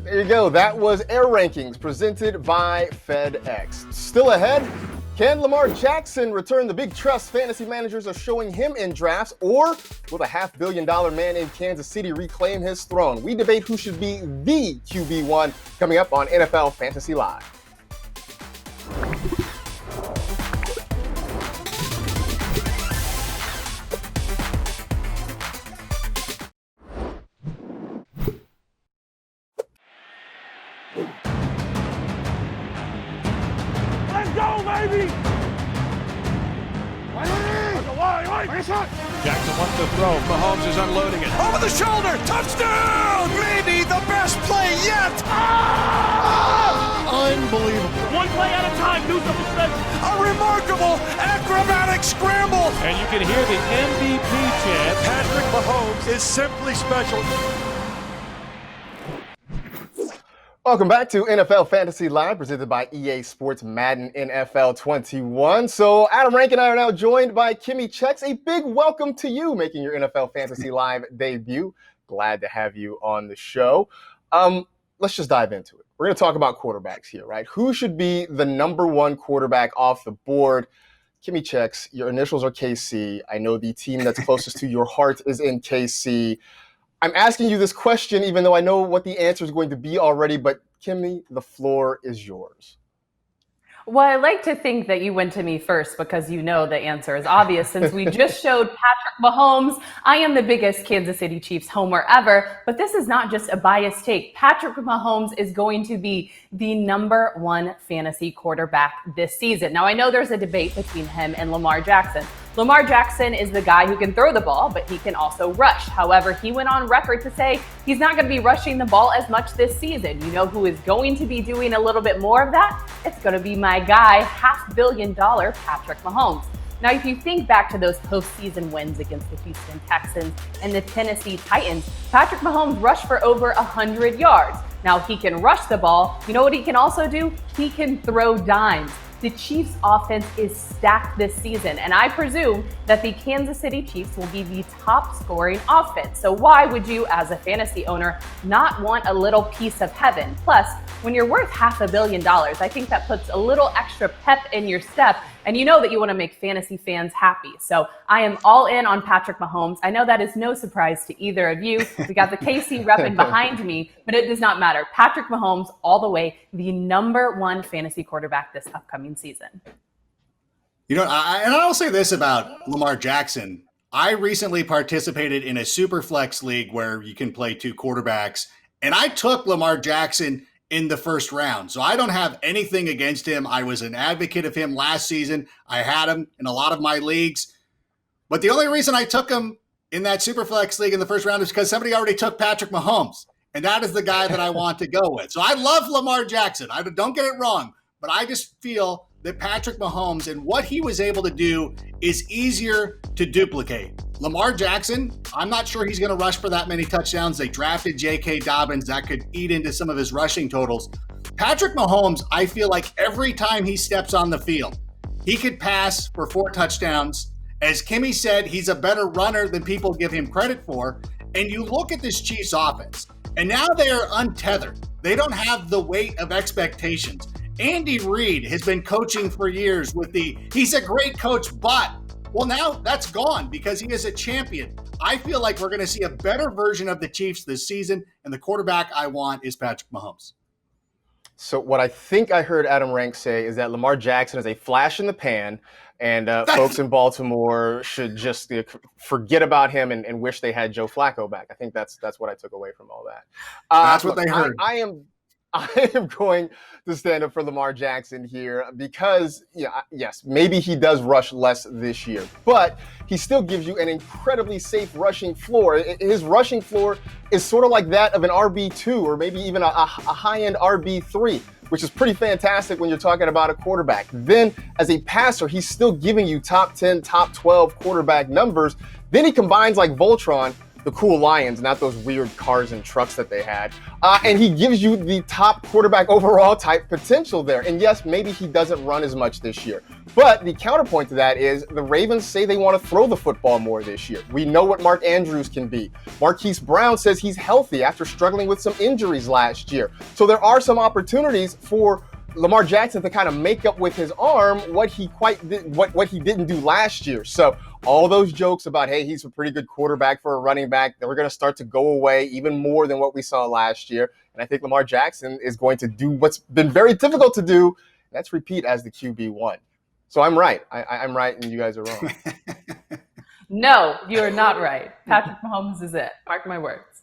There you go. That was Air Rankings presented by FedEx. Still ahead, can Lamar Jackson return the big trust fantasy managers are showing him in drafts, or will the $500 million man in Kansas City reclaim his throne? We debate who should be the QB1 coming up on NFL Fantasy Live. Jackson wants to throw. Mahomes is unloading it. Over the shoulder. Touchdown! Maybe the best play yet. Unbelievable. One play at a time. Do something special. A remarkable acrobatic scramble. And you can hear the MVP chant. Patrick Mahomes is simply special. Welcome back to NFL Fantasy Live, presented by EA Sports Madden NFL 21. So Adam Rank and I are now joined by Kimmy Checks. A big welcome to you making your NFL Fantasy Live debut. Glad to have you on the show. Let's just dive into it. We're going to talk about quarterbacks here, right? Who should be the number one quarterback off the board? Kimmy Checks, your initials are KC. I know the team that's closest to your heart is in KC. I'm asking you this question, even though I know what the answer is going to be already, but Kimmy, the floor is yours. Well, I like to think that you went to me first because you know the answer is obvious since we just showed Patrick Mahomes. I am the biggest Kansas City Chiefs homer ever, but this is not just a biased take. Patrick Mahomes is going to be the number one fantasy quarterback this season. Now, I know there's a debate between him and Lamar Jackson. Lamar Jackson is the guy who can throw the ball, but he can also rush. However, he went on record to say he's not going to be rushing the ball as much this season. You know who is going to be doing a little bit more of that? It's going to be my guy, $500 million Patrick Mahomes. Now, if you think back to those postseason wins against the Houston Texans and the Tennessee Titans, Patrick Mahomes rushed for over 100 yards. Now, he can rush the ball. You know what he can also do? He can throw dimes. The Chiefs' offense is stacked this season, and I presume that the Kansas City Chiefs will be the top scoring offense. So why would you, as a fantasy owner, not want a little piece of heaven? Plus, when you're worth $500 million, I think that puts a little extra pep in your step, and you know that you want to make fantasy fans happy. So I am all in on Patrick Mahomes. I know that is no surprise to either of you. We got the KC repping behind me, but it does not matter. Patrick Mahomes, all the way, the number one fantasy quarterback this upcoming season. You know, I'll say this about Lamar Jackson. I recently participated in a super flex league where you can play two quarterbacks, and I took Lamar Jackson in the first round. So I don't have anything against him. I was an advocate of him last season. I had him in a lot of my leagues. But the only reason I took him in that Superflex league in the first round is because somebody already took Patrick Mahomes. And that is the guy that I want to go with. So I love Lamar Jackson. Don't get it wrong. But I just feel that Patrick Mahomes and what he was able to do is easier to duplicate. Lamar Jackson, I'm not sure he's going to rush for that many touchdowns. They drafted J.K. Dobbins. That could eat into some of his rushing totals. Patrick Mahomes, I feel like every time he steps on the field, he could pass for 4 touchdowns. As Kimmy said, he's a better runner than people give him credit for. And you look at this Chiefs offense, and now they are untethered. They don't have the weight of expectations. Andy Reid has been coaching for years with he's a great coach, but, well, now that's gone because he is a champion. I feel like we're going to see a better version of the Chiefs this season, and the quarterback I want is Patrick Mahomes. So what I think I heard Adam Rank say is that Lamar Jackson is a flash in the pan, and folks in Baltimore should just forget about him and wish they had Joe Flacco back. I think that's what I took away from all that. That's what they heard. I am going to stand up for Lamar Jackson here because, yes, maybe he does rush less this year, but he still gives you an incredibly safe rushing floor. His rushing floor is sort of like that of an RB2 or maybe even a high-end RB3, which is pretty fantastic when you're talking about a quarterback. Then, as a passer, he's still giving you top 10, top 12 quarterback numbers. Then he combines like Voltron, the cool Lions, not those weird cars and trucks that they had. And he gives you the top quarterback overall type potential there. And yes, maybe he doesn't run as much this year. But the counterpoint to that is the Ravens say they want to throw the football more this year. We know what Mark Andrews can be. Marquise Brown says he's healthy after struggling with some injuries last year. So there are some opportunities for Lamar Jackson to kind of make up with his arm what he didn't do last year. So all those jokes about, hey, he's a pretty good quarterback for a running back, they're going to start to go away even more than what we saw last year. And I think Lamar Jackson is going to do what's been very difficult to do. That's repeat as the QB1. So I'm right. I'm right, and you guys are wrong. No, you're not right. Patrick Mahomes is it. Mark my words.